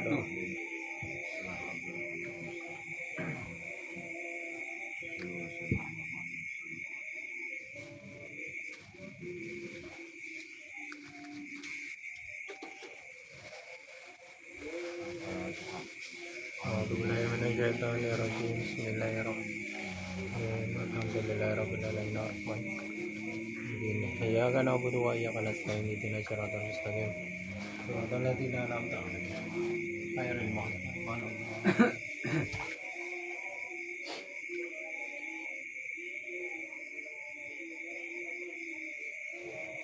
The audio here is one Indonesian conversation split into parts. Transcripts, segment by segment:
wabarakatuh. Bismillahirrahmanirrahim. Alhamdulillahirabbil alamin. Iyyaka na'budu wa iyyaka nasta'in. Ihdinas siratal mustaqim. Siratal ladzina an'amta 'alaihim ghairil maghdubi 'alaihim.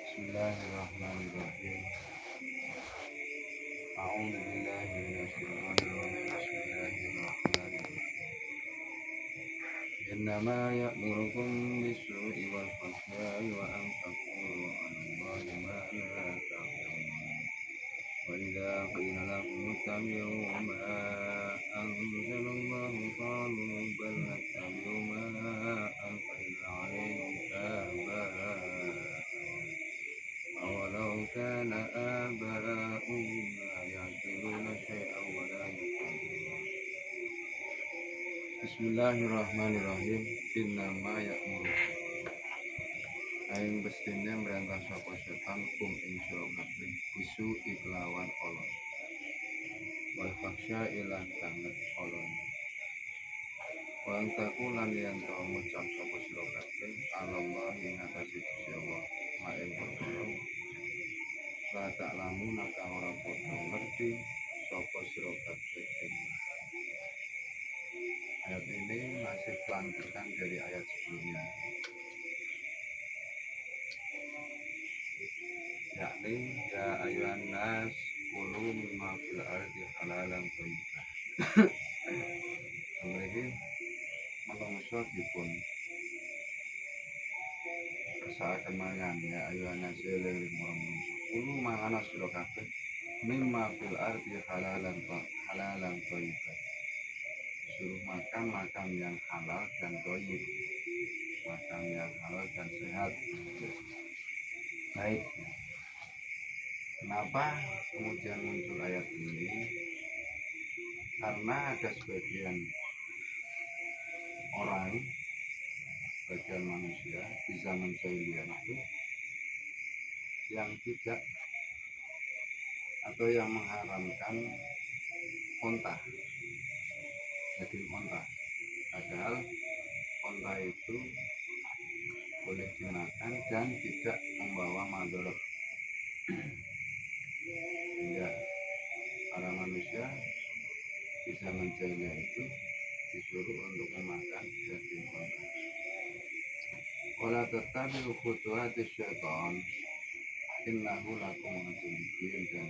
Bismillahirrahmanirrahim. A'udzu billahi minasyaitonir rajim. Bismillahirrahmanirrahim. Innama ya'murukum bis-su'i wal fahsya'i wa an taqulu 'alallahi ma la ta'lamun. Wa idza qila lahum ittabi'u ma anzalallahu qalu bal nattabi'u ma alfayna 'alayhi aba'ana. أولو كان آباؤهم لا يعقلون شيئا ولا يهتدون. Bismillahirrahmanirrahim. Innama ya'murukum. Aing bestine merentah sapa setan kum ing sira kabeh bisu iklawan olon. Wal faksya ilah banget olon. Wa antakulan yen to ngucap sapa sira kabeh Allah ing atase Gusti Allah. Maing perkara la ta'lamu naka ora padha ngerti sapa sira kabeh. Ayat ini masih lanjutan dari ayat sebelumnya, yakni ya ayuhan nas kulu mimma fil ardi halalan thayyiban. Mriki menungso dipun kersakaken mangan ya ayuhan nas eling menungso kulu mangana sira kabeh mimma fil ardi halalan thayyiban. Suruh makan yang halal dan thayyib, makan yang halal dan sehat. Baik, kenapa kemudian muncul ayat ini? Karena ada sebagian orang, sebagian manusia di zaman jahiliyah itu yang tidak atau yang mengharamkan onta, daging onta. Padahal onta itu boleh dimakan dan tidak membawa madarat. Sehingga para manusia di zaman jahiliyah itu disuruh untuk memakan daging onta. Wala tattabi'u khutuwatis syaitan innahu lakum aduwwun mubin, dan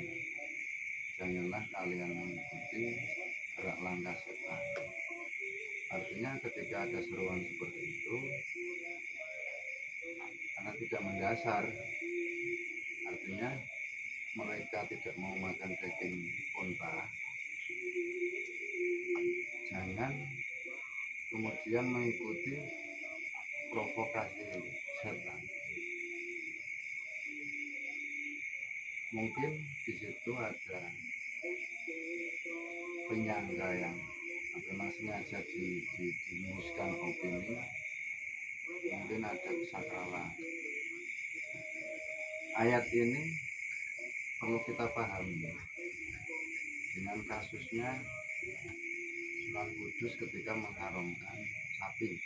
janganlah kalian mengikuti gerak langkah setan. Artinya ketika ada seruan seperti itu, karena tidak mendasar, artinya mereka tidak mau makan daging unta, jangan kemudian mengikuti provokasi setan. Mungkin di situ ada penyangga yang memang sengaja dimuskan opini, mungkin ada kesakralan. Ayat ini perlu kita pahami dengan kasusnya Sunan Kudus ketika mengharamkan sapi.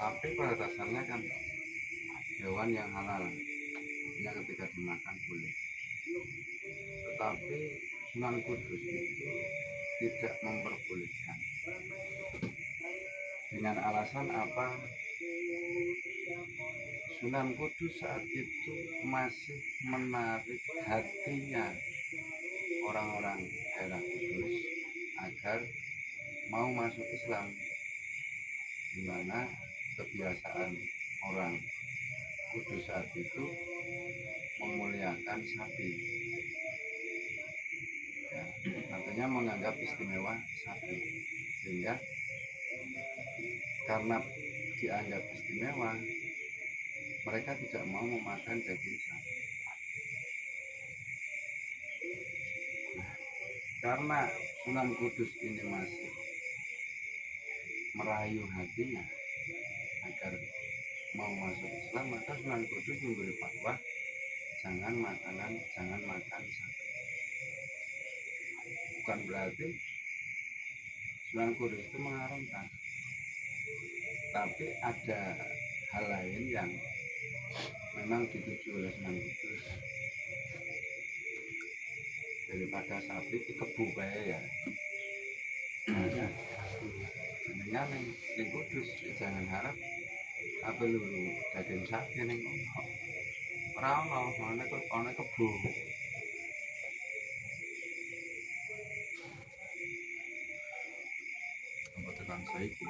Sapi pada dasarnya kan hewan yang halal, artinya ketika dimakan boleh. Tetapi Sunan Kudus itu tidak memperbolehkan. Dengan alasan apa? Sunan Kudus saat itu masih menarik hatinya orang-orang daerah Kudus agar mau masuk Islam, di mana kebiasaan orang Kudus saat itu memuliakan sapi, ya, artinya menganggap istimewa sapi, sehingga karena dianggap istimewa mereka tidak mau memakan daging sapi. karena Sunan Kudus ini masih merayu hatinya agar mau masuk Islam, maka Sunan Kudus memberi fatwa jangan makan sapi. Bukan berarti Sunan Kudus itu mengharamkan, tapi ada hal lain yang memang dituju oleh Sunan Kudus. Daripada sapi itu kebu bae ya. Dengan yang Kudus jangan harap apa lu daging sapi ning ora ono kebu. Apa tekan saiki?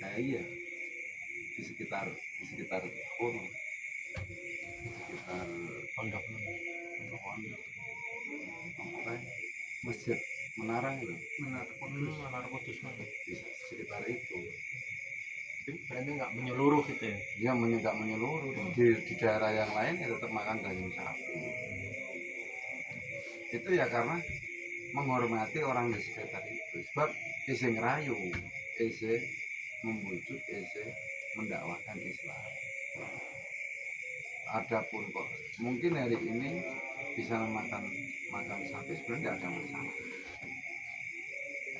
Nah iya di sekitar kono, sekitar pondok masjid Menara itu, Menara Kudus mana? di sekitar itu. Berarti nggak menyeluruh gitu ya? Dia nggak menyeluruh di daerah yang lain ya tetap makan daging sapi. Itu ya karena menghormati orang di sekitar itu. Sebab isi ngerayu, isi membujuk, isi mendakwahkan Islam. Adapun kok mungkin hari ini bisa makan sapi sebenarnya tidak ada masalah.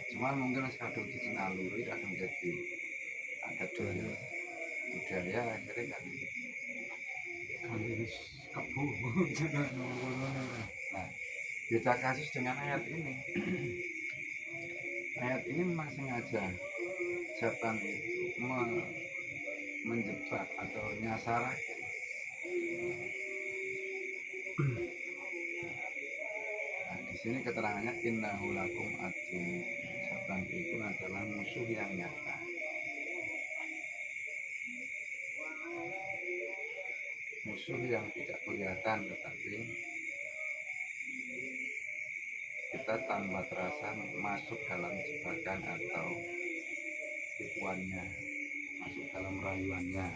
Cuman mungkin kadang disinaluri kadang jadi ada budaya akhirnya kan kebu. Nah, beda kasus dengan ayat ini. Ayat ini memang sengaja setan itu menjebak atau nyasar. Nah, di sini keterangannya innahu lakum adun. Setan itu adalah musuh yang nyata. Musuh yang tidak kelihatan, tetapi kita tanpa terasa masuk dalam jebakan atau tipuannya, masuk dalam rayuannya.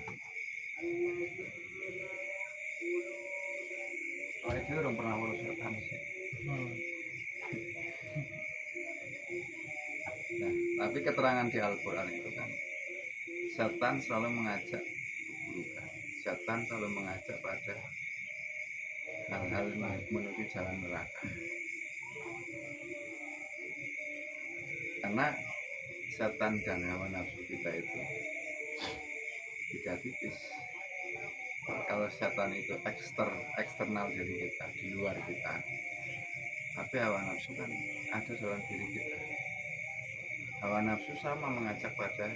Oh itu udah pernah urus setan sih. Nah, tapi keterangan di Al-Quran itu kan setan selalu mengajak keburukan, setan selalu mengajak pada hal-hal menuju jalan neraka. Karena setan dan hawa nafsu kita itu tidak tipis. Kalau setan itu eksternal dari kita, di luar kita, tapi hawa nafsu kan ada dalam diri kita. Hawa nafsu sama mengajak pada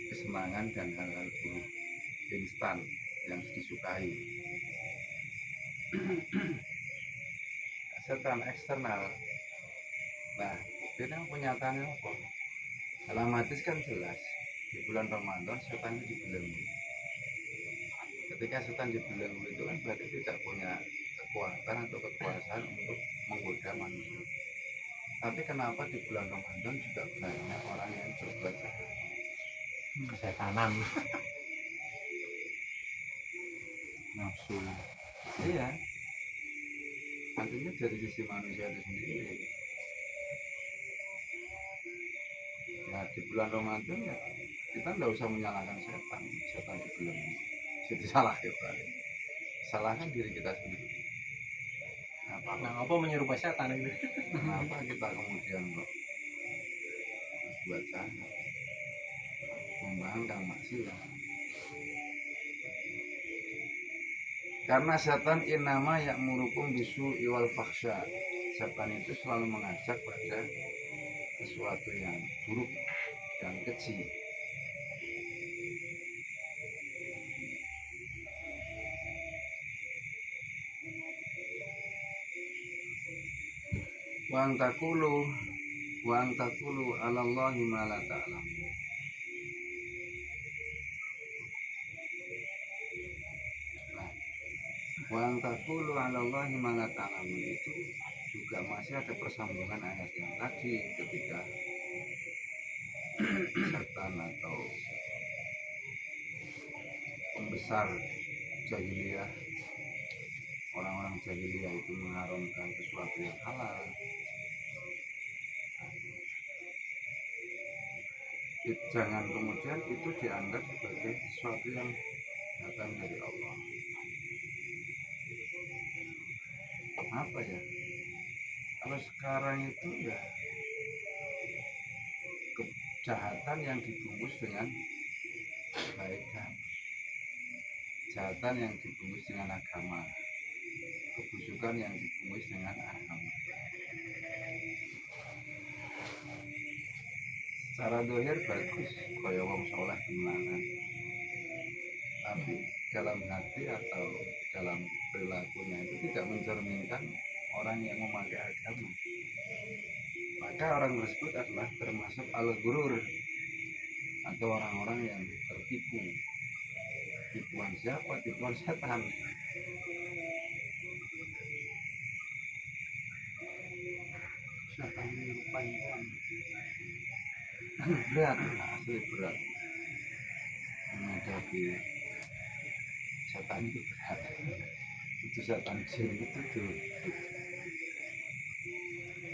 kesenangan dan hal-hal buruk instan yang disukai. Setan eksternal. Nah, ini kenyataannya apa? Dalam hadis kan jelas di bulan Ramadan setan itu dibelenggu. Ketika setan dibelenggu itu kan berarti tidak punya kekuatan atau kekuasaan untuk menggoda manusia. Tapi kenapa di bulan Ramadan juga banyak orang yang berbuat jahat? Kesetanan. Nafsu. Iya. Artinya dari sisi manusia itu sendiri. Ya di bulan Ramadan ya kita nggak usah menyalahkan setan dibelenggu. Jadi salah kita. Salahkan diri kita sendiri. Nah, apa menyerupai setan itu? Kenapa kita kemudian kok buat jahat, membangkang maksiat? Karena setan innama ya'murukum bisu iwal fakhsya. Setan itu selalu mengajak pada sesuatu yang buruk dan keji. Wa antakulu 'ala Allahi ma la ta'lam. Wa antakulu 'ala Allahi ma la ta'lam itu juga masih ada persambungan ayat yang tadi ketika setan atau pembesar jahiliyah, orang-orang jahiliyah itu mengharamkan sesuatu yang halal, Jangan kemudian itu dianggap sebagai sesuatu yang datang dari Allah. Apa ya? Kalau sekarang itu ya kejahatan yang dibungkus dengan kebaikan, kejahatan yang dibungkus dengan agama, kebusukan yang dibungkus dengan agama. Secara dohir bagus, kaya wong soleh tenanan, tapi dalam hati atau dalam perilakunya itu tidak mencerminkan orang yang memakai agama. Maka orang tersebut adalah termasuk al-ghurur atau orang-orang yang tertipu. Tipuan siapa? Tipuan setan. Setan menyerupai berat, asli berat menghadapi setan itu berat. Itu setan jin itu tuh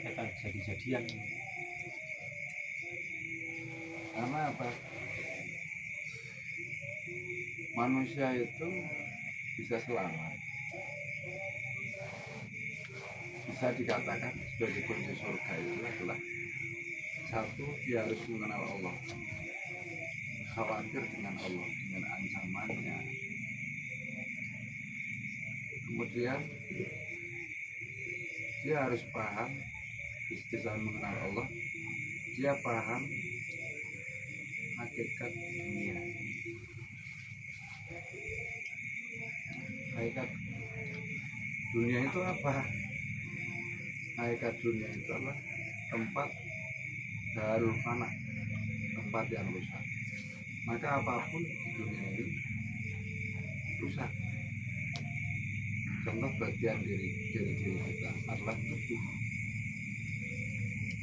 Setan jadi-jadian. karena apa? Manusia itu bisa selamat, bisa dikatakan sebagai kunci surga itu adalah satu, dia harus mengenal Allah, khawatir dengan Allah, dengan ancamannya. Kemudian dia harus paham, istilah mengenal Allah, dia paham hakikat dunia. Hakikat dunia itu apa? Hakikat dunia itu adalah tempat darul fana, tempat yang rusak. Maka apapun di dunia ini rusak. Contoh bagian diri kita adalah tubuh.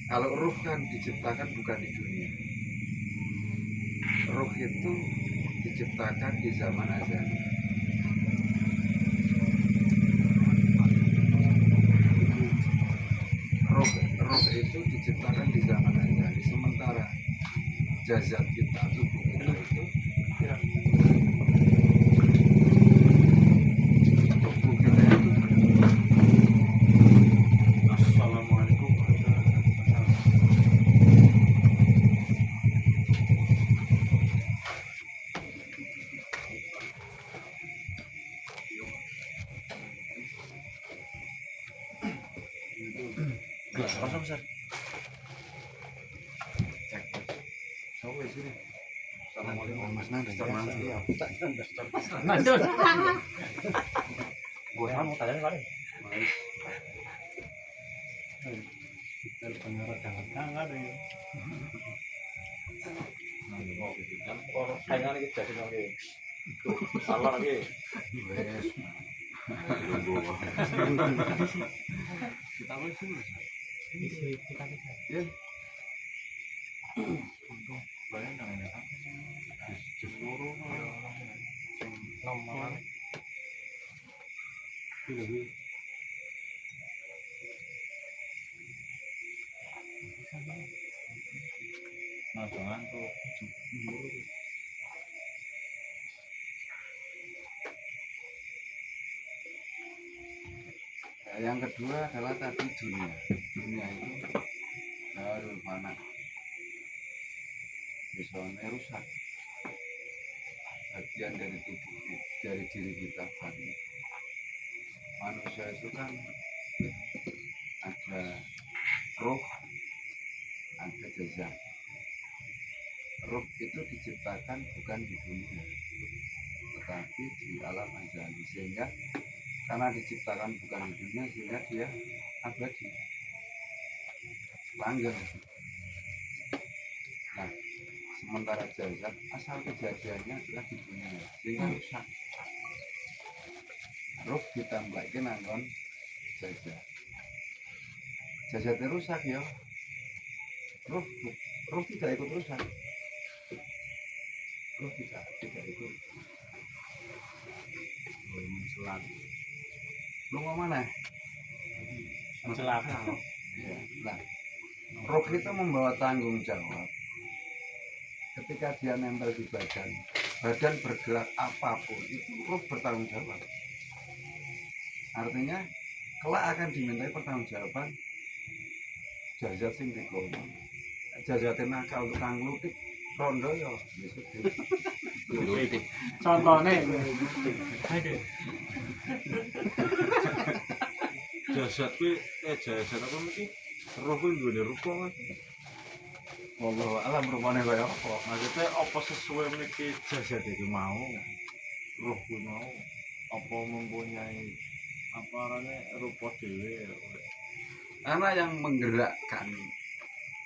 Kalau ruh kan diciptakan bukan di dunia. Ruh itu diciptakan di zaman azali. Roh itu diciptakan di zaman azali. Sementara jasad kita, tubuh kita itu Assalamualaikum warahmatullahi wabarakatuh. Gelas kosong, Sir. Cek. Sampai sini. Assalamualaikum Mas Nanda. Iya. Nanda. Gua mau tanya kali. Mas. Telepon merah jangan ya. Saingan iki jadi nang salah lagi. Wes. Kita mau sini. Ya. Bayang nang ini apa sih? Justru Nomor. Nah, jangan tuh. Yang kedua adalah tadi dunia. Dunia itu darul fana. Misalnya rusak. Bagian dari tubuh, dari diri kita fana. Manusia itu kan ada roh, ada jasad. Roh itu diciptakan bukan di dunia, tetapi di alam azali. Sehingga karena diciptakan bukan di dunia, sehingga dia abadi, langgeng. Nah, sementara jasad asal kejadiannya adalah di dunia, sehingga rusak. Roh ditambahkan nanggon jasad. Jasadnya rusak ya. Roh tidak ikut rusak. Roh tidak ikut. Selat. Lu mau mana? Celaka. Ya. Nah, roh kita membawa tanggung jawab ketika dia nempel di badan, badan bergerak apapun itu roh bertanggung jawab. Artinya kelak akan dimintai pertanggungjawaban jajat sing dikono. Jajatin nakal tukang nglutik rondo ya besok nglutik. Contohnya Jasad kuwi jasad apa mesti roh kuwi duwe rupa kan. Wallahu alam rupane kaya apa. Maksudnya apa sesuai mriki jasad iki mau. Roh kuwi mau apa mempunyai apa arane rupa dhewe. Karena yang menggerakkan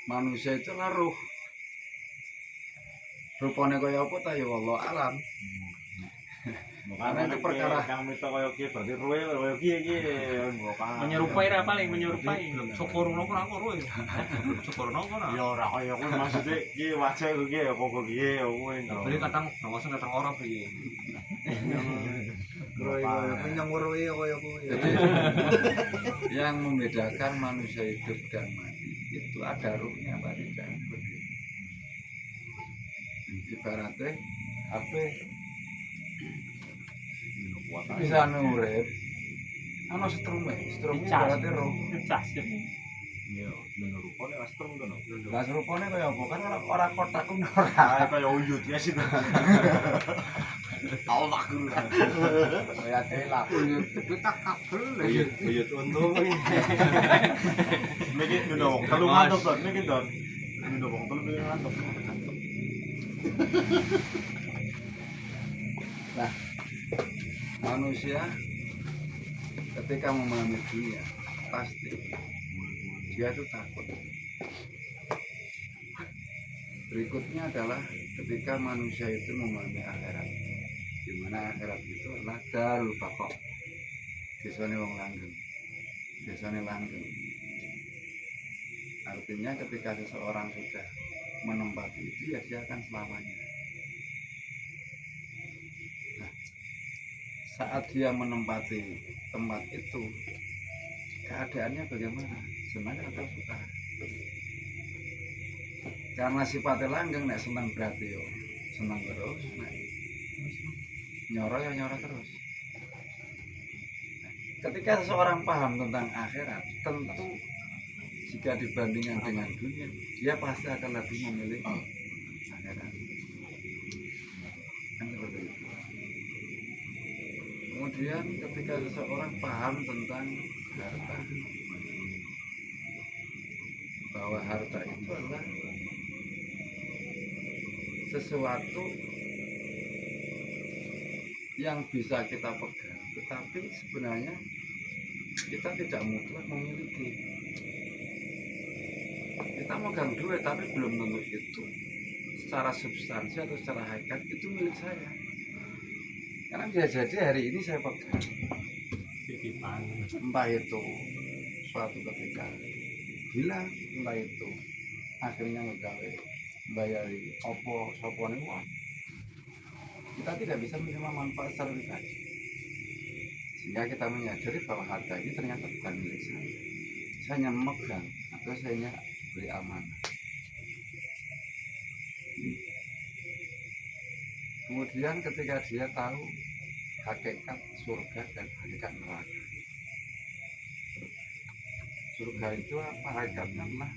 manusia itu lah roh. Rupane kaya apa ta ya wallahu alam. Karena itu perkara kang mita kaya ki berarti roe kaya ki menyerupai ra paling menyerupai. Syukur nopo ora karo ya. Syukur nopo ora. ya ora kaya kuwi maksudnya ki wajah kuwi ya kok piye kuwi. Beli kadang ngawasan kadang ora piye. Yang membedakan manusia hidup dan mati itu ada ruhnya Pak Dika. Ibaratnya HP bisa nurut, ana setrume ibaratnya roh. Ngecas ya. Iya, bener rupane astrum to. Lah serupane kaya apa kan ora kotak ku ora. Ah kaya uyut ya sih. Allah ku. Kaya telak. Kita kabel. Uyut untung iki. Mikir dong, kalau ngantuk to, mikir dong. Dong, kalau mikir ngantuk. Nah, manusia ketika memahami dunia pasti dia itu takut. Berikutnya adalah ketika manusia itu memahami akhirat, di mana akhirat itu adalah darul baqa. Desane wong langgeng, desane langgeng. Artinya ketika seseorang sudah menempati itu ya dia akan selamanya. Nah, saat dia menempati tempat itu, keadaannya bagaimana? Senang atau suka? Karena sifatnya langgeng, nek senang berarti yo senang terus, nek nyoro ya nyoro terus. Nah, ketika seseorang paham tentang akhirat, tentu jika dibandingkan dengan dunia, dia pasti akan lebih memilih akhirat. Kan seperti itu. Kemudian ketika seseorang paham tentang harta, bahwa harta itu adalah sesuatu yang bisa kita pegang, tetapi sebenarnya kita tidak mutlak memiliki. Kita megang duit tapi belum tentu itu secara substansi atau secara hakikat itu milik saya. Karena bisa jadi hari ini saya pegang, entah itu suatu ketika hilang, entah itu akhirnya ngegawe bayari opo sopone uang, kita tidak bisa menerima manfaat secara pribadi, sehingga kita menyadari bahwa harta ini ternyata bukan milik saya hanya memegang atau saya hanya beri amanah. Kemudian ketika dia tahu hakikat surga dan hakikat neraka, surga itu apa hakikatnya? Adalah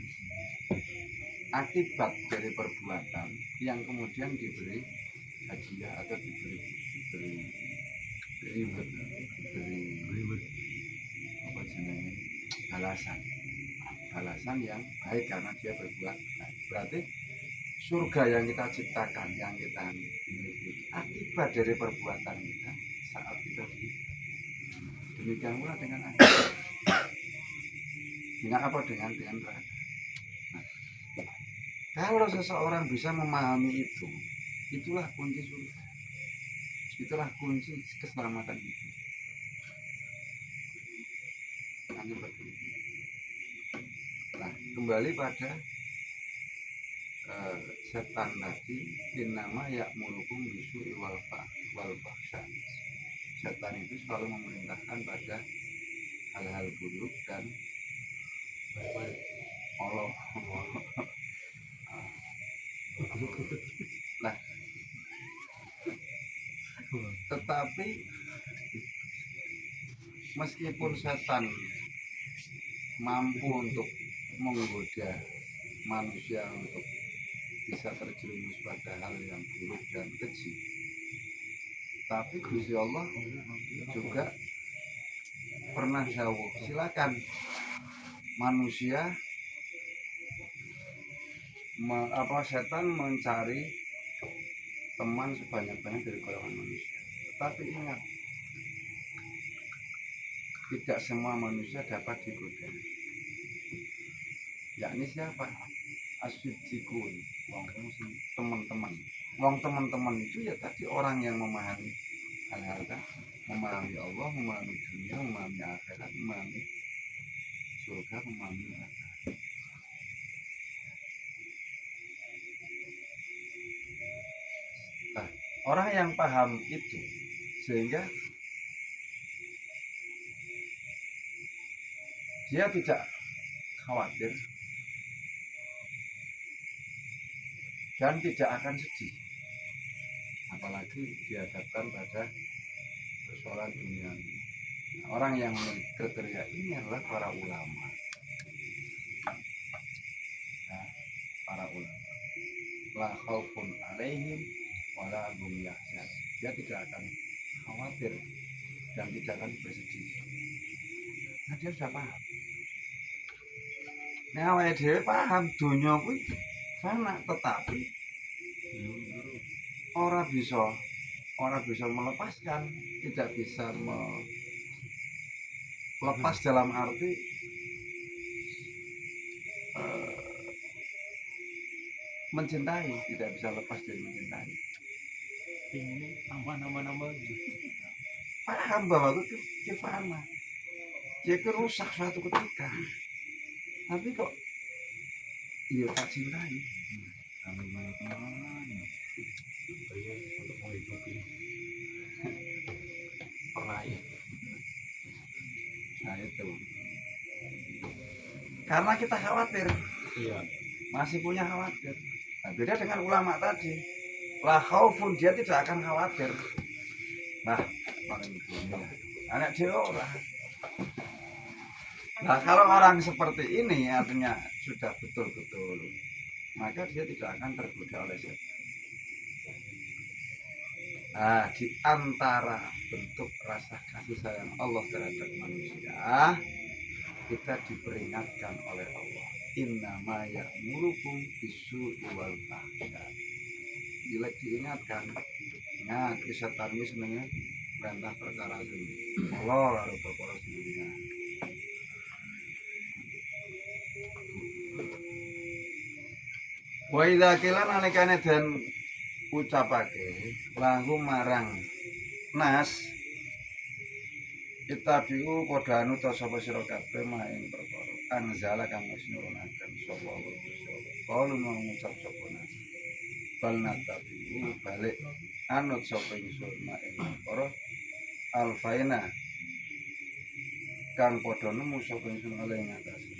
akibat dari perbuatan yang kemudian diberi hadiah atau diberi apa jenenge balasan yang baik karena dia berbuat baik. Berarti surga yang kita ciptakan, yang kita miliki akibat dari perbuatan kita saat kita hidup. Demikian pula dengan akhirat. Dengan apa? Dengan neraka. Nah, kalau seseorang bisa memahami itu, itulah kunci surga. Itulah kunci keselamatan hidup. Nah, kembali pada setan tadi, innama ya'murukum bisu'i wal fahsya. Setan itu selalu memerintahkan pada hal-hal buruk dan Allah Tapi meskipun setan mampu untuk menggoda manusia untuk bisa terjerumus pada hal yang buruk dan keji, tapi Gusti Allah juga pernah jauh, silakan manusia setan mencari teman sebanyak-banyak dari golongan manusia. Tapi ingat, tidak semua manusia dapat digoda. Yakni siapa? Asyidikun, teman-teman. Wong teman-teman itu ya tadi orang yang memahami hal-hal kan, memahami Allah, memahami dunia, memahami akhirat, memahami surga, memahami neraka. Nah, orang yang paham itu sehingga dia tidak khawatir dan tidak akan sedih, apalagi dihadapkan pada persoalan dunia. Orang yang kriteria ini adalah para ulama. Nah, para ulama, la khaufun alaihim wala hum yahzan. Dia tidak akan khawatir dan tidak akan bersedih. Nah, dia sudah paham. Nah, awake dhewe paham dunia kuwi fana, tetapi orang bisa melepaskan, tidak bisa melepas dalam arti mencintai, tidak bisa lepas dari mencintai. Ini tambah nama-nama Paham bahwa itu fana, dia rusak suatu ketika, tapi kok iya tak cintai. Untuk menghidupi peraih. Nah itu karena kita khawatir, Iya. masih punya khawatir. Nah, beda dengan ulama tadi, la khaufun, dia tidak akan khawatir. Nah, anak dia orang. Nah, kalau orang seperti ini artinya sudah betul-betul, maka dia tidak akan tergoda oleh setan. Nah, di antara bentuk rasa kasih sayang Allah terhadap manusia, kita diperingatkan oleh Allah, innama ya'murukum bisu'i wal fahsya. Bila diingatkan, ingat setan ini sebenarnya perintah perkara sendiri. Allah harus perkara sendirinya. Wa idza qila nalikane den ucapake lahu marang nas itabiu padha anu ta sapa sira kabeh maing perkara anzala kang wis nurunaken sapa Gusti Allah. Qalu ngucap sapa nas bal natabiu balik anut sapa ingsun maing perkara alfaina kang padha nemu sapa ingsun oleh ngatasi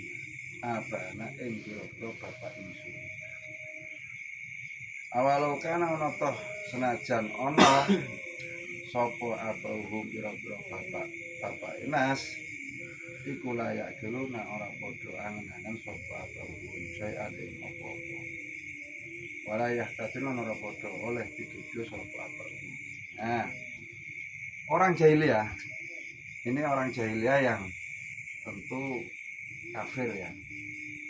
abana ing pira-pira bapak ingsun. Awalau kana ana toh senajan ana sapa abauhum pira-pira bapak inas iku layak dulu nak ora padha angen-angen sapa abauhum saya ing apa-apa. Walayah tatun ora padha oleh dituduh sapa abauhum. Nah, orang jahiliyah ini orang jahiliyah yang tentu kafir ya,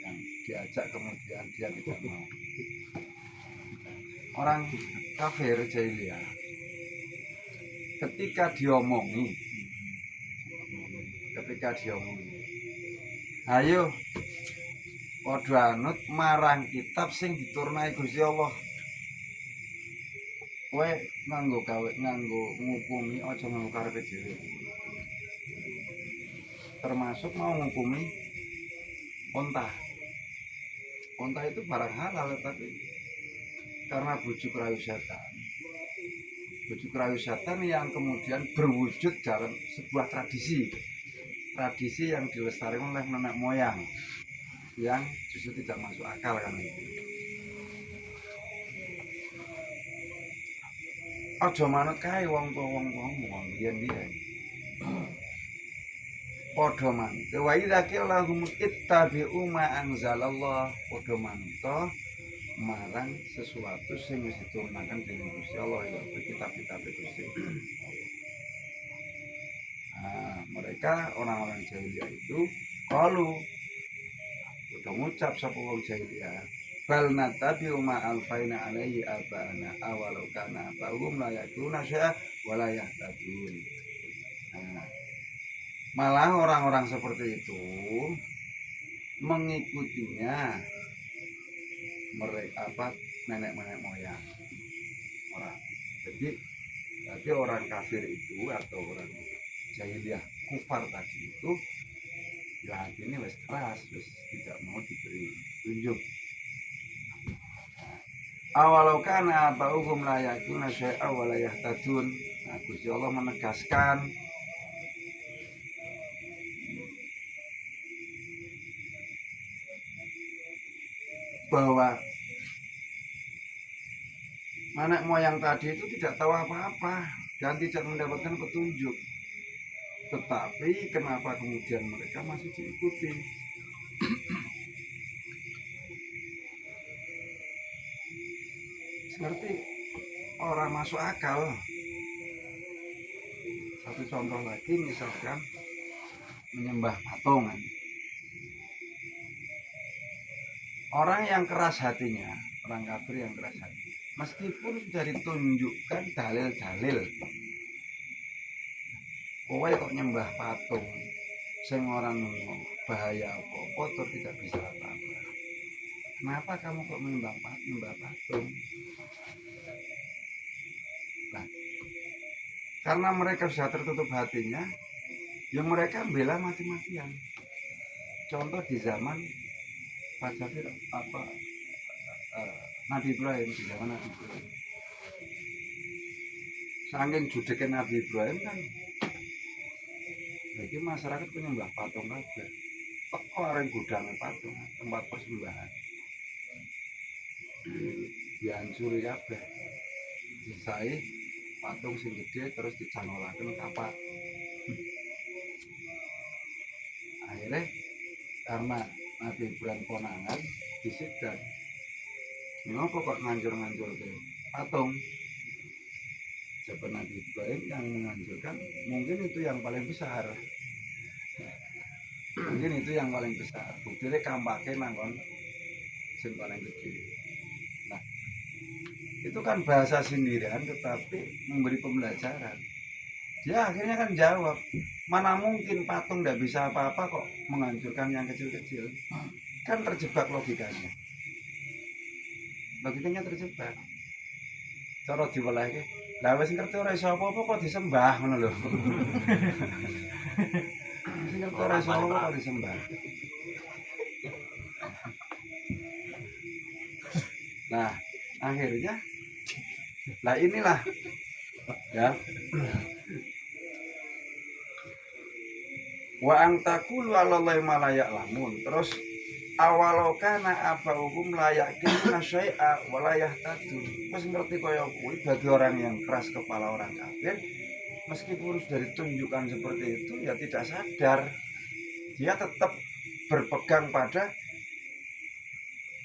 yang diajak kemudian dia tidak mau. Orang kafir jahiliyah ketika diomongi, ayo padha anut marang kitab sing diturunake Gusti Allah. Kowe nganggo ngukumi aja nganggo karepe dhewe. Termasuk mau ngukumi unta. Unta itu barang halal, tapi karena bujuk rayu setan yang kemudian berwujud dalam sebuah tradisi yang dilestarikan oleh nenek moyang yang justru tidak masuk akal kan itu. aja manut kae wong tuwa wong biyen-biyen. Padha manut. Wa idza qila lahum ittabi'u ma anzalallah, padha manut marang sesuatu sing wis diturunaken dening Gusti Allah ya kitab-kitab Gusti. Nah, mereka orang-orang jahiliyah itu qalu udah ngucap sapa wong jahiliyah bal natabi'u ma alfaina alaihi abana awalau kana ba'um la yakuna syai'a wa la yahtadun. Nah, malah orang-orang seperti itu mengikutinya mereka nenek moyang orang. Jadi orang kafir itu atau orang jahiliyah kufar tadi itu ya ini wis keras, wis tidak mau diberi tunjuk. Awalau kana ba'uhum la yakuna syai'a wa la yahtadun. Nah, Gusti Allah menegaskan bahwa nenek moyang tadi itu tidak tahu apa-apa dan tidak mendapatkan petunjuk. Tetapi kenapa kemudian mereka masih diikuti? Seperti orang masuk akal. Satu contoh lagi misalkan menyembah patungan. Orang yang keras hatinya, orang kafir yang keras hati, meskipun sudah ditunjukkan dalil-dalil, pokoknya kok nyembah patung, sing orang ngomong bahaya apa, kotor tidak bisa apa-apa. Kenapa kamu kok menyembah patung? Nah, karena mereka sudah tertutup hatinya, yang mereka bela mati-matian. Contoh di zaman Nabi Ibrahim, di zaman Nabi Ibrahim. Saking judeknya Nabi Ibrahim kan, jadi masyarakat penyembah patung kabeh. Teko areng gudangnya patung, tempat persembahan. Dihancuri kabeh. Disai patung sing gede terus dicangolaken kapak. Akhirnya karena Nabi Ibrahim konangan disidang. Kenapa kok ngancur-ngancur ke patung? Jawaban Nabi Ibrahim yang menghancurkan mungkin itu yang paling besar. Mungkin itu yang paling besar. Buktinya kampake nangkon sing paling gede. Nah, itu kan bahasa sindiran tetapi memberi pembelajaran. Dia akhirnya kan jawab, mana mungkin patung tidak bisa apa-apa kok menghancurkan yang kecil-kecil. Kan terjebak logikanya. Logikanya terjebak. Cara diwelehke, lah wis ngerti ora iso apa-apa kok disembah ngono lho. Wis ngerti ora iso apa-apa kok disembah. Nah, akhirnya lah inilah ya wa angtakulu alallahi ma la ya'lamun. Terus awalau kana abauhum la yaqiluna syai'a wa la yahtadun. Wis ngerti kaya kuwi bagi orang yang keras kepala, orang kafir, meskipun sudah ditunjukkan seperti itu ya tidak sadar. Dia tetap berpegang pada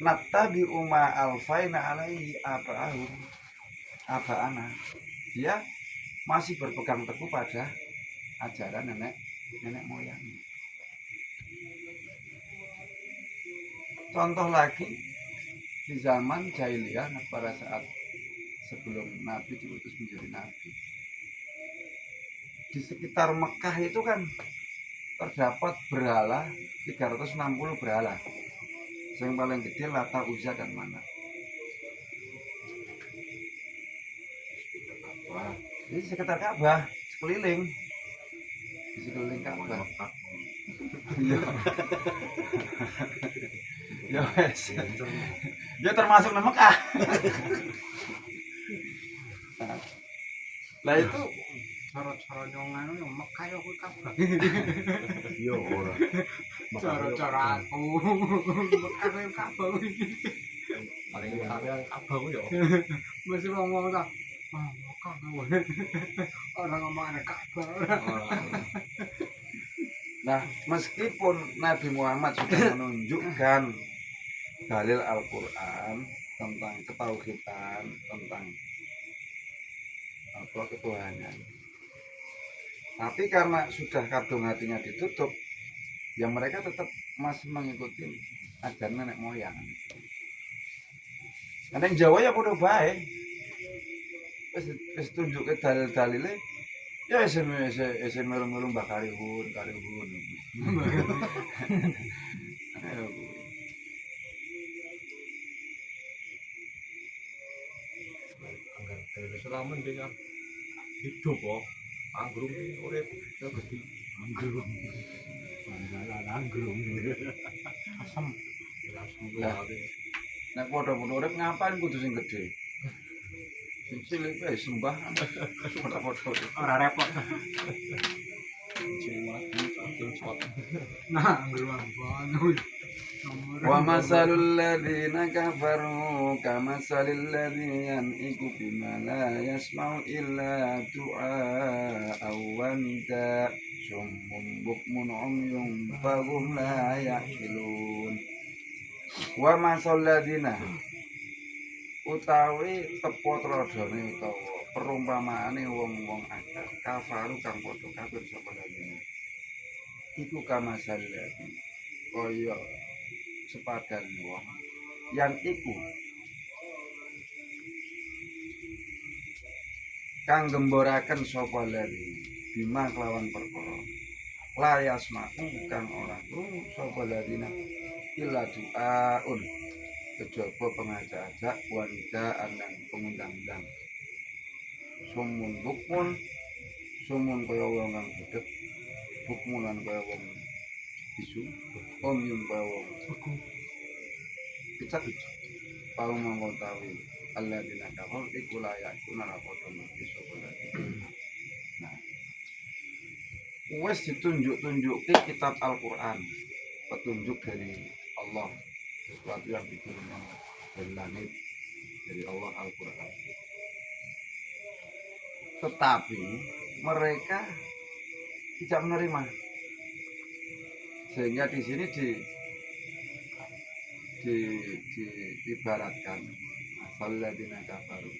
nattabi umma alfaina alaihi abaana. Dia masih berpegang teguh pada ajaran nenek moyang. Contoh lagi di zaman jahiliyah pada saat sebelum Nabi diutus menjadi Nabi, di sekitar Mekah itu kan terdapat berhala 360 berhala. Yang paling gede Lata, Uzza dan Manat. Di sekitar Ka'bah, sekeliling. Di sekeliling Ka'bah. Iya. Ya wes. Ya termasuk nama Mekah. Lah itu Cara-cara nyongan yo Mekah yo kuwi Ka'bah. Iya ora. Cara-cara aku Mekah yo Ka'bah iki. Paling utama yang Ka'bah ku yo. Mesti ngomong ta. Mekah. Orang ngomong ada Ka'bah. Nah, meskipun Nabi Muhammad sudah menunjukkan dalil Al-Quran tentang ketauhidan, tentang apa ketuhanan, tapi karena sudah kadung hatinya ditutup, ya mereka tetap masih mengikuti ajaran nenek moyang. Karena yang Jawa ya kudu baik, wis tunjuke dalil-dalile. Ya esen melung-melung Mbah Karihun. Ayo. Anggar dari selaman dia hidup kok. Anggrung ini urip ya gede. Anggrung. Anggrung. Asam. Asam Lah. Nek padha-padha urip ngapain kudu sing gede? Sing cilik wae sembah. Padha-padha. Ora repot. Nah, geruang banget. Wa masalul ladzina kafaru kamasalil ladzi yan'iku bima la yasma'u illa du'a wa nida summun bukmun umyun fahum la ya'qilun. Wa masalul ladzina utawi tepo trodone utawa perumpamaane wong-wong akeh kafaru kang padha kafir sapa ladzina iku kamasalil ladzi kaya sepadan wong yang iku kang gemboraken sapa lali bima kelawan perkara layas maku kang ora krungu sapa ladina illa du'aun kejaba pengajak-ajak wanita dan pengundang-undang sumun bukmun kaya wong kang budhek bukmunan kaya wong bisu omyun kaya wong picat pau mangkotawi alladzina kafaru iku layak kunara padha mesti sapa ladina. Nah, wis ditunjuk-tunjuki kitab Al-Qur'an, petunjuk dari Allah, sesuatu yang diturunkan dari langit dari Allah Al-Qur'an. Tetapi mereka tidak menerima. Sehingga di sini diibaratkan alladzina kafaru.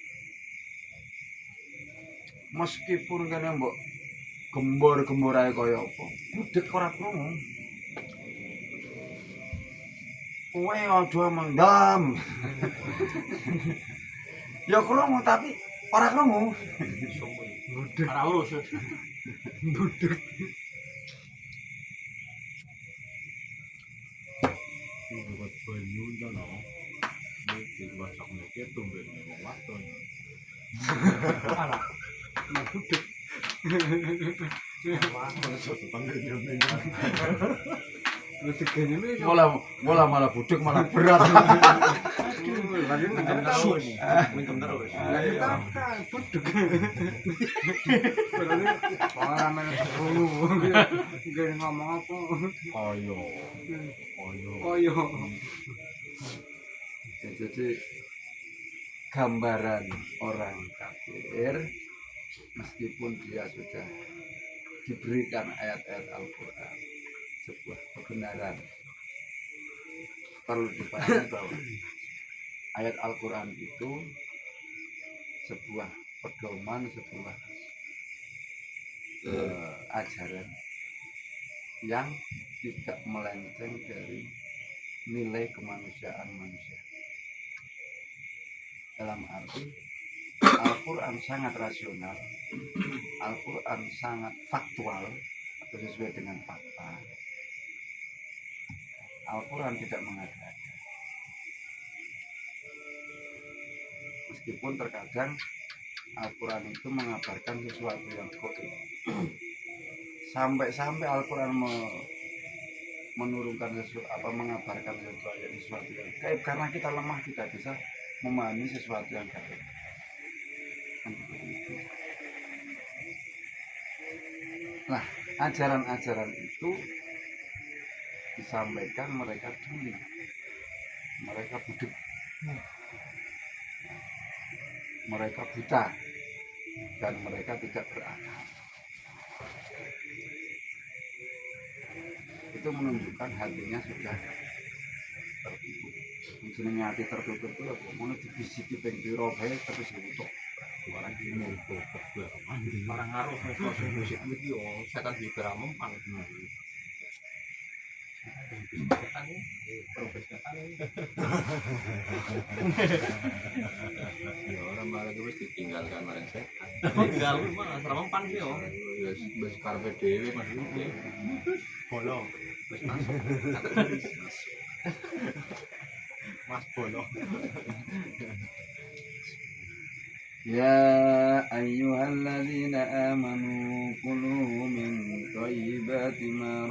Meskipun kene mbok gembor-gembor ae kaya apa, budek ora krungu. Kowe aja mendam. Ya krungu tapi ora krungu. Ora urus. Duduk. buat banyu dan ini masak mereka tumben memang waton. Alah. Duduk. Suatu panggilnya malah budek malah berat. Lagi minum terus. Minum terus. Lagi kakak budek. Orang main dulu. Gak ngomong apa. koyo. Koyo. Jadi gambaran orang kafir meskipun dia sudah diberikan ayat-ayat Al-Quran sebuah kebenaran, perlu dipahami bahwa ayat Al-Quran itu sebuah pedoman, sebuah ajaran yang tidak melenceng dari nilai kemanusiaan manusia. Dalam arti Al-Quran sangat rasional, Al-Quran sangat faktual atau sesuai dengan fakta. Al-Quran tidak mengada-ada. Meskipun terkadang Al-Quran itu mengabarkan sesuatu yang gaib. Sampai-sampai Al-Quran menurunkan mengabarkan sesuatu yang gaib karena kita lemah, tidak bisa memahami sesuatu yang gaib. Nah, ajaran-ajaran itu disampaikan mereka tuli, mereka budek, mereka buta, dan mereka tidak berakal. Itu menunjukkan hatinya sudah tertutup. Jenenge hati tertutup itu apa? Mau dibisiki ping pira bae terus diutuk. Orang ini itu Orang ngaruh proses musik iki yo setan hiburan mempan. Ya orang malah itu mesti ditinggalkan orang setan. Tinggal mah serem mempan ki yo. Ya wis karepe dhewe maksudnya. Bolong. Wis masuk. Mas bolong. Ya ayyuhalladzina amanu kulu min thayyibati ma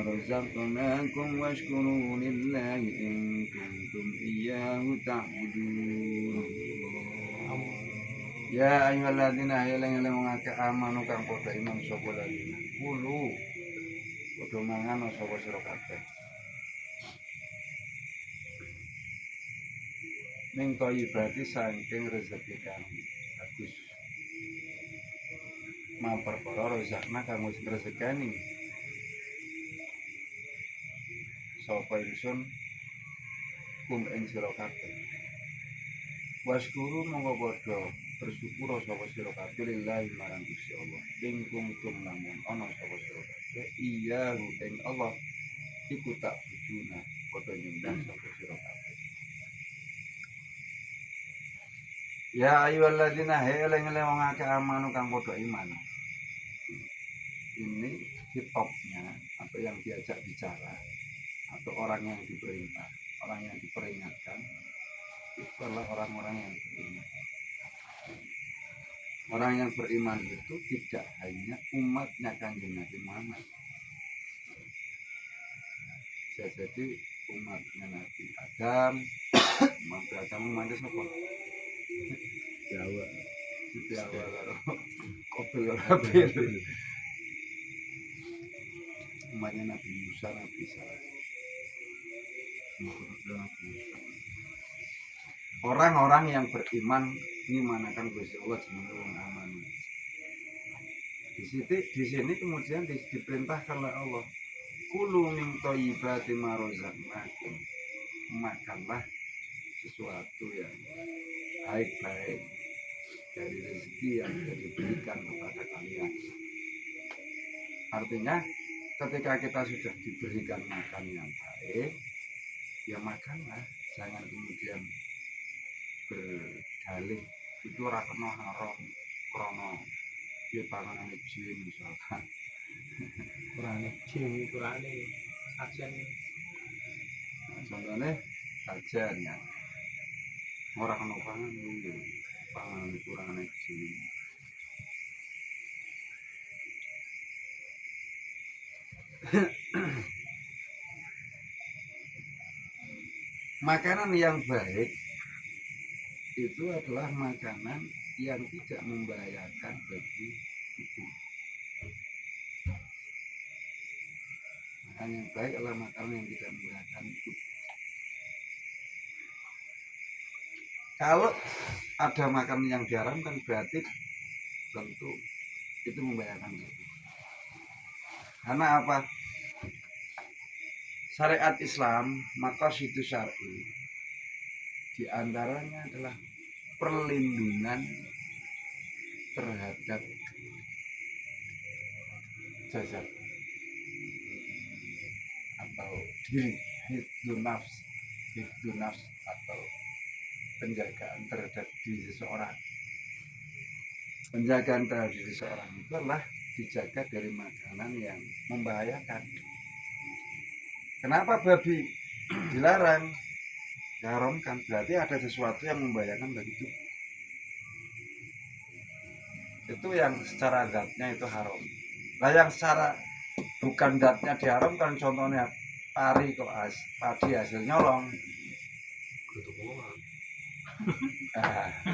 razaqnakum washkuru lillahi in kuntum iyyahu ta'budun. Ya ayyuhalladzina eling-eling wong akeh amanu kang padha iman sapa ladina. Kulu padha mangan sapa sira kabeh. Ning thayyibati saking rezeki kami. Bagus. Mamperkara rezekna kang wis rezekani. Sapa ingsun kum ing sira kabeh. Waskuru monggo padha bersyukur sapa sira kabeh lillahi marang Gusti Allah. Ing kungkum lamun ana sapa sira kabeh iya ing Allah iku tak bujuna padha nyembah sapa sira kabeh. Ya ayyuhalladzina eling-eling wong akeh amanu kang padha iman. Ini hitopnya atau yang diajak bicara atau orang yang diperintah, orang yang diperingatkan itu adalah orang-orang yang beriman. Orang yang beriman itu tidak hanya umatnya Kanjeng Nabi Muhammad. Bisa jadi umatnya Nabi Adam, umat Adam umatnya siapa? Jawa. Jawa karo Kopil Rabil. Umatnya Nabi Musa, Nabi Isa. Orang-orang yang beriman ngimanakan Gusti Allah jenenge wong aman. Di sini kemudian diperintahkan oleh Allah, kulu min thayyibati ma razaqnakum. Makanlah sesuatu yang baik-baik dari rezeki yang sudah diberikan kepada kalian. Artinya ketika kita sudah diberikan makan yang baik, ya makanlah, jangan kemudian berdalih itu ora kena haram krana ya panganan jin misalkan. Kurane jin kurane sajen. Contohnya sajen ya. Ora kena panganan kurang jin. Makanan yang baik itu adalah makanan yang tidak membahayakan bagi tubuh. Makanan yang baik adalah makanan yang tidak membahayakan tubuh. Kalau ada makanan yang diharamkan berarti tentu itu membahayakan tubuh. Karena apa? Syariat Islam, maqasid syar'i di antaranya adalah perlindungan terhadap jasad atau diri, hifdzun nafs atau penjagaan terhadap diri seseorang. Penjagaan terhadap diri seseorang itu adalah dijaga dari makanan yang membahayakan. Kenapa babi dilarang? Diharamkan, berarti ada sesuatu yang membahayakan bagi tubuh. Itu yang secara zatnya itu haram. Nah yang secara bukan zatnya diharamkan, contohnya padi hasil nyolong.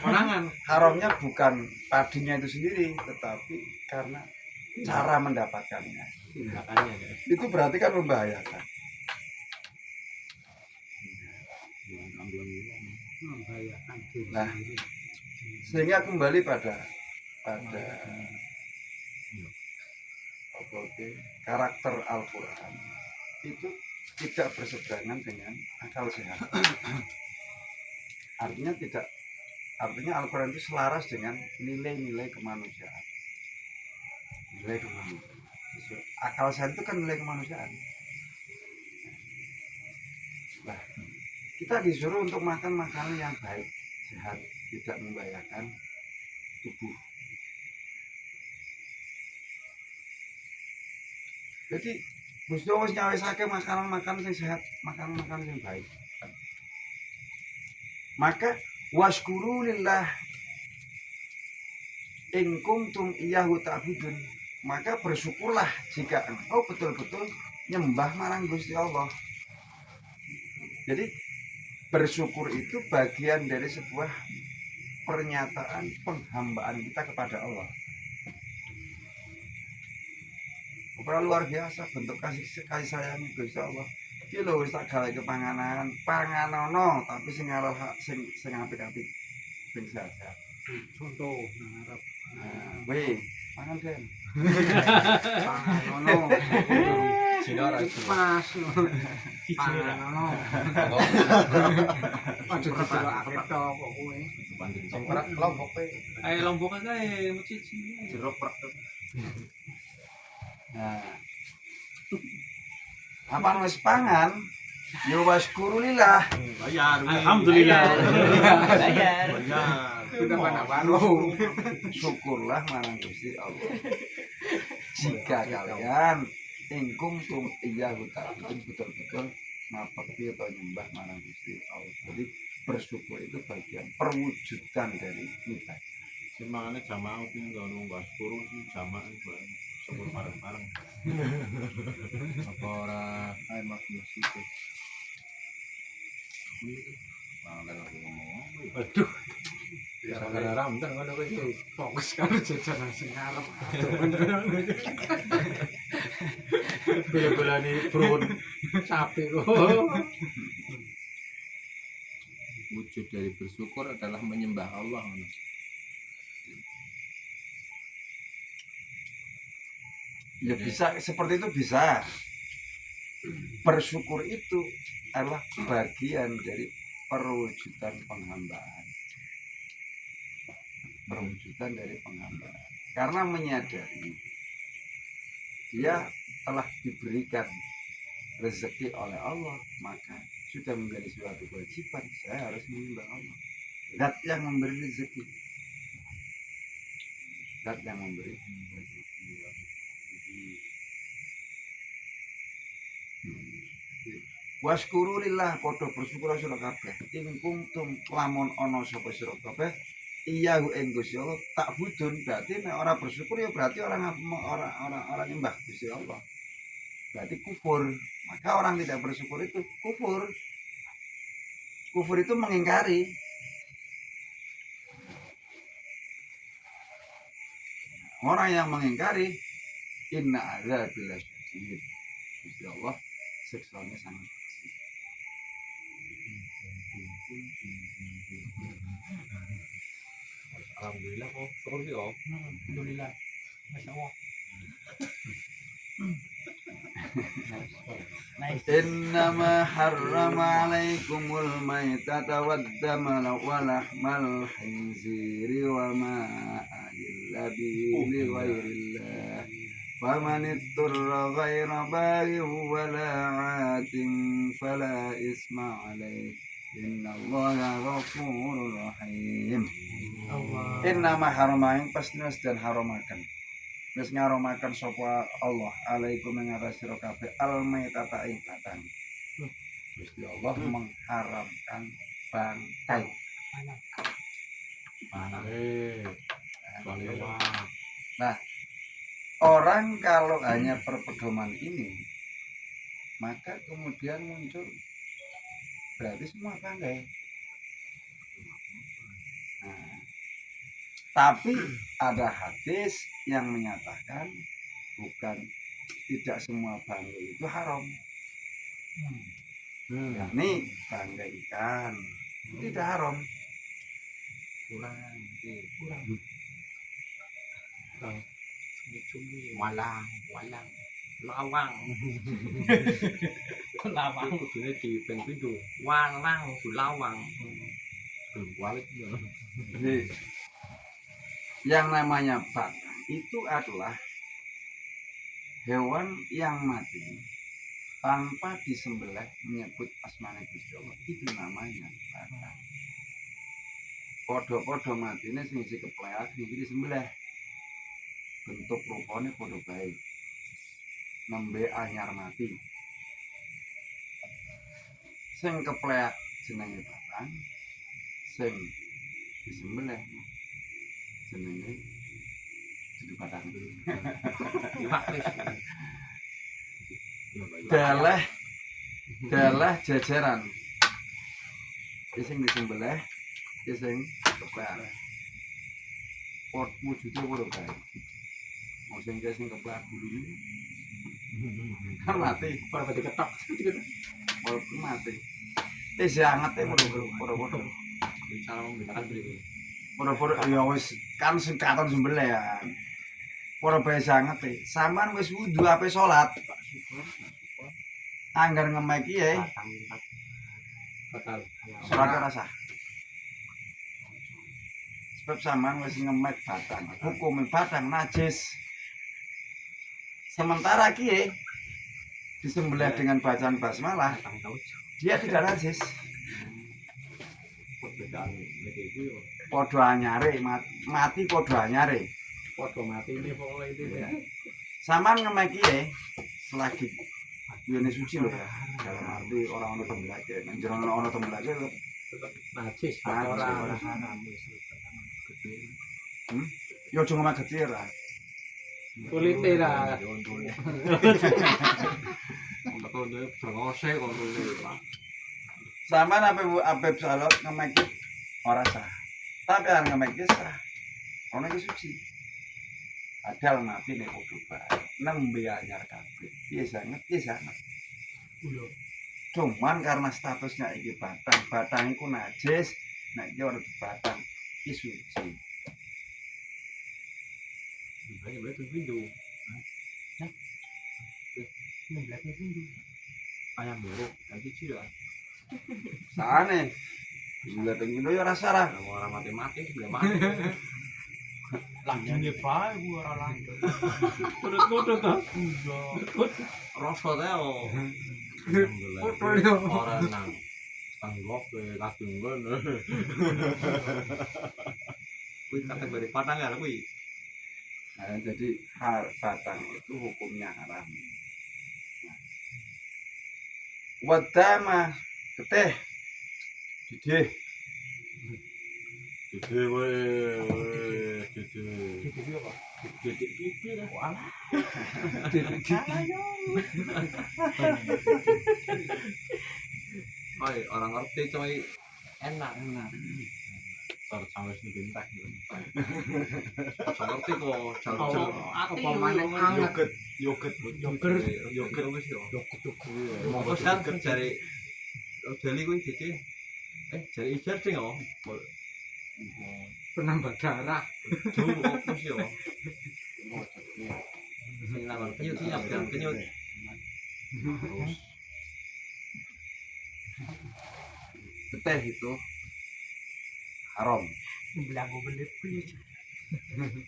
Konangan. Haramnya bukan padinya itu sendiri, tetapi karena cara mendapatkannya. Tindakannya ya. Itu berarti kan membahayakan. Membahayakan diri Nah, sendiri. Sehingga kembali pada karakter Al-Quran itu tidak berseberangan dengan akal sehat. Artinya Al-Quran itu selaras dengan nilai-nilai kemanusiaan. Nilai kemanusiaan. Akal sehat itu kan nilai kemanusiaan. Nah, kita disuruh untuk makan makanan yang baik, sehat, tidak membahayakan tubuh. Jadi Gusti Allah nyawisake makanan-makanan yang sehat, makanan-makanan yang baik. Maka waskuru lillah in kuntum iyyahu ta'budun. Maka bersyukurlah jika engkau betul-betul nyembah marang Gusti Allah. Jadi bersyukur itu bagian dari sebuah pernyataan penghambaan kita kepada Allah. Luar biasa bentuk kasih sayang Gusti Allah. Iki lho wis tak gawe kepanganan, panganono tapi sing halal sing apik-apik. Sing sehat. Contoh nang Arab. Weh, pangan Den. Panganono. Sinara Pas. Panganono. Aja didelokake tok kok kowe. Sing kerak Lombok pe. Ayo Lombok ae mucici. Jeruk prak. Nah. Apa wis pangan? Ya waskurulillah. Bayar. Alhamdulillah. Bayar. Sudah pada baru. Syukurlah marang Gusti Allah. Jika kalian ingkum tum iyyahu ta'budun betul-betul ngabekti atau nyembah marang Gusti Allah. Jadi bersyukur itu bagian perwujudan dari ibadah. Semangatnya jamaah itu nggak nunggu baskuru sih jamaah itu syukur bareng-bareng. Apa ora ae maksud itu. Malah lagi ngomong. Waduh. Gara-gara ramdan ngono kowe iki. Fokus karo jajanan sing arep. Bela-belani brun sapi kok. Wujud dari bersyukur adalah menyembah Allah. Ya bisa seperti itu bisa. Bersyukur itu adalah bagian dari perwujudan penghambaan. Perwujudan dari penghambaan. Karena menyadari dia telah diberikan rezeki oleh Allah, maka sudah menjadi suatu kewajiban saya harus menyembah Allah. Zat yang memberi rezeki. Zat yang memberi rezeki. Waskuru lillah padha bersyukur sira kabeh ing kuntum lamun ana sapa sira kabeh iya ing Gusti Allah tak budun berarti nek ora bersyukur ya berarti orang nyembah Gusti Allah. Berarti kufur. Maka orang tidak bersyukur itu kufur. Kufur itu mengingkari. Orang yang mengingkari inna adzabil syadid. Gusti Allah siksanya sangat Alhamdulillah kok syukur ki kok. Alhamdulillah. Masyaallah. Innama harrama alaikumul maitata waddama wa lahmal khinziri wa ma ahilla bihi li ghairillah faman ittarra ghaira baghin wala 'atin fala isma alaihi innallaha ghafurur rahim. Innama harrama ing pastine dan haramaken wis ngaromaken sapa Allah alaikum ing atas sira kabeh almaitata ing batang. Gusti Allah mengharamkan bangkai. Nah, orang kalau hanya perpedoman ini maka kemudian muncul berarti semua bangkai. Nah, tapi ada hadis yang menyatakan bukan tidak semua bangkai itu haram. Yakni bangkai ikan tidak haram. kurang iki. Cumi-cumi. Walang. Lawang. Lawang. Kudune diping pindho. Walang, lawang. Balik. Jadi, yang namanya batang itu adalah hewan yang mati tanpa disembelih menyebut asmane Gusti Allah. Itu namanya batang. Podo-podo matine sing dikeplek iki disembelih. Bentuk rupane podo bae. Nembe anyar mati. Sing keplek jenenge batang, sing disembelih jenenge dudu batang. Diwaklis. Deleh jejeran. Sing disembelih, sing keplek. Pot wujude podo bae. Mau sing keplek bulune kan mati, Ora diketok. walaupun mati. Anget podo-podo. Cara membedakan beli. Podo-podo ya wis kan sing katon sembelih ya. Podo bae anget. Sampeyan wis wudu ape salat. Angger ngemek iki Batal. ora rasa. Sebab sampeyan wis ngemek batang. Hukum batang najis. Sementara kiye disembelih dengan bacaan basmalah, dia tidak najis. Perbedaan nek iku yo Podo anyare mati podo anyare. padha matine pokoke itu. Saman ngemek kiye selagi yene suci lho ya. Dalam arti orang ono tembelake, nang jero ono tembelake Najis Najis, ora ora. haram wis. yo aja ngemek getir lah. Kulite ra. Untuk kono brengose kono Pak. Saman ape salat ngemek ora sah. Tapi an ngemek sah. Ono iki suci. Padahal mati nek podo bae. Nembe anyar kabeh. Piye sanget. Cuman karena statusnya iki batang iku najis, nek iki ora batang iki suci. Boleh pindho. Ayam buruk, nanti cira. Sane. Gila tengino ya rasa ra. Orang mati-mati sudah mati. Lanjutnya bae gua ora lanjut. Kudut-kudut tuh. Rosot ya. Orang nang tanggok kadung ngono. Kuwi kategori padang ya kuwi. Nah, jadi batang itu hukumnya haram. Nah. Wadama getih didih Gede weh, gede. Dedek pipi lah. Walah. Oi, orang ngerti coy. Enak. Tor sampe sing bentak. Aja ngerti kok. Jal-jal. Aku pamane anget. Yogurt. Yogurt wis yo. Monggo san jare Deli kuwi dite. Jare ijar sing yo. Penambah darah. Duh, opo sih yo. Sing nang kenyut sih yang kenyut. getih itu haram. Belagu belit piye.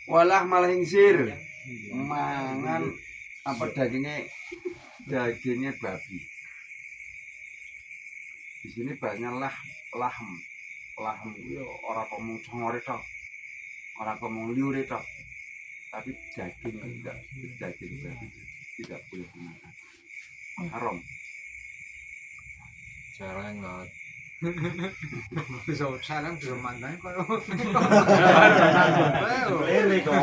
Walah malah hingsir. Mangan apa dagingnya babi. Di sini banyak lahem itu orang ngomong congore tok, orang ngomong liure tok, tapi daging tidak, daging babi tidak boleh dimakan, haram. Celeng lah. Bisa salam bisa mandan kok. Lele kok.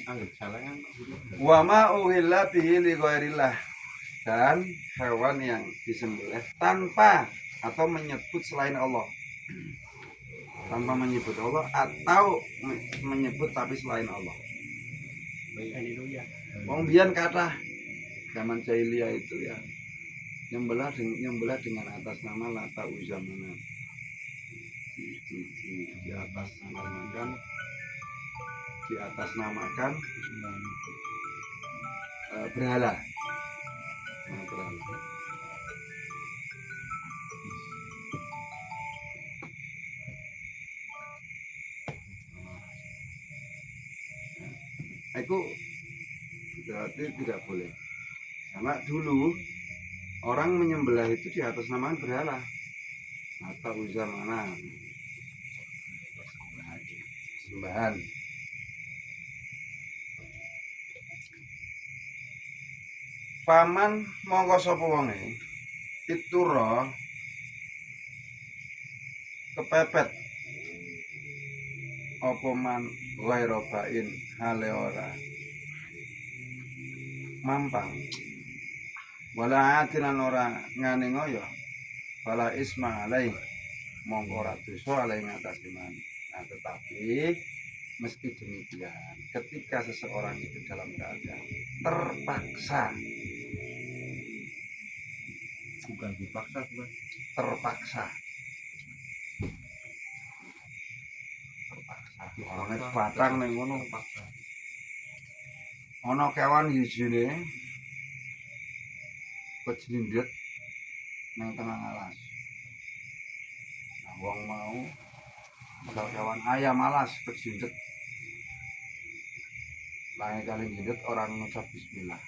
Anggap celengan. Wama uhilla bihi li ghairillah, dan hewan yang disembelih tanpa atau menyebut selain Allah, tanpa menyebut Allah atau menyebut tapi selain Allah. Haleluya. Wong biyen kathah zaman jahiliyah itu ya nyembelah dengan atas nama Lata Uzza Manat. Di atas namakan berhala. Nah, berhala. Itu berarti tidak boleh. Karena dulu orang menyembelih itu di atas nama berhala. Lata Uzza Manat. Sembahan. Paman mongko sapa wonge itu roh kepepet apa man ghairobain hale ora mampang wala atilan ora ngane ngoyo wala isma alai mongko ora dosa alai ngatasi man. Nah, tetapi meski demikian ketika seseorang itu dalam keadaan terpaksa, bukan dipaksa, bukan. terpaksa orangnya batang ning ngono ana kewan hijine kejlindhet nang tengah alas. Nah, wong mau bakal kewan ayam alas kejlindhet lae kali njindhet orang ngucap bismillah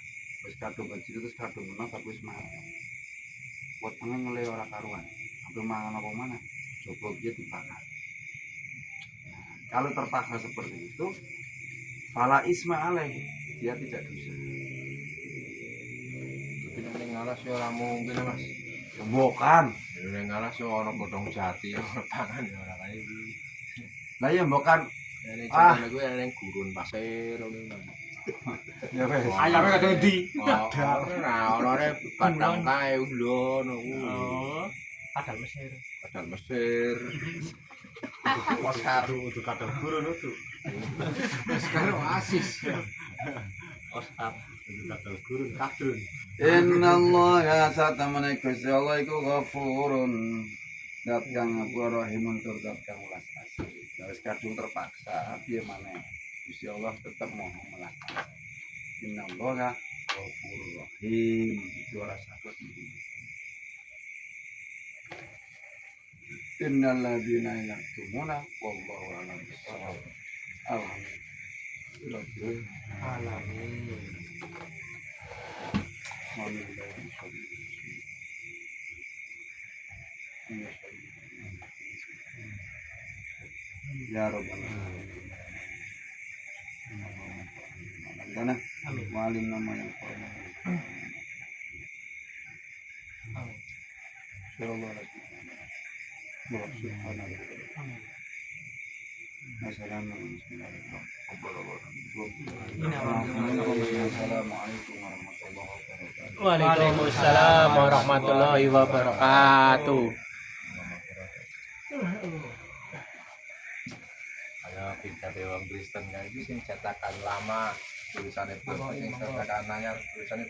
wis kadung kejlindhet terus kadung menang tapi wis mati wetenge ngele ora karuan apa mangan apa mana coba dia dibakar. Kalau terpaksa seperti itu, fala isma alaih, dia tidak dosa. Tapi ning ngalas ya ora mungkin Mas. Bukan. Ning ngalas yo ana godhong jati ora pangan ya ora kae iki. Lah ya bukan. Ning jane kuwi ning gurun pasir ngono. Ya wes. Ayamnya kadang di. Ora ana padang kae ulun. Oh, padahal Mesir. Padang Mesir. Oscar itu kadang gurun itu. Sekarang oasis. Oscar. Itu kadang gurun kadun. Innallaha satamana Gusti Allah iku ghafurun. Dat kang ngapura rahimun tur dat kang welas asih. Wis kadung terpaksa piye maneh. Gusti Allah tetap mau melas asih. Innallaha ghafurur rahim. Itu ora sakit. Innal ladzina yaktumuna wallahu a'lam bissawab. Alhamdulillah. Alamin. Ya Rabbal Alamin. Walim nama yang Assalamualaikum warahmatullahi wabarakatuh. Waalaikumsalam warahmatullahi wabarakatuh. Ayo kita wong Kristen kae iki sing cetakan lama tulisannya belum sing cetakan anyar tulisannya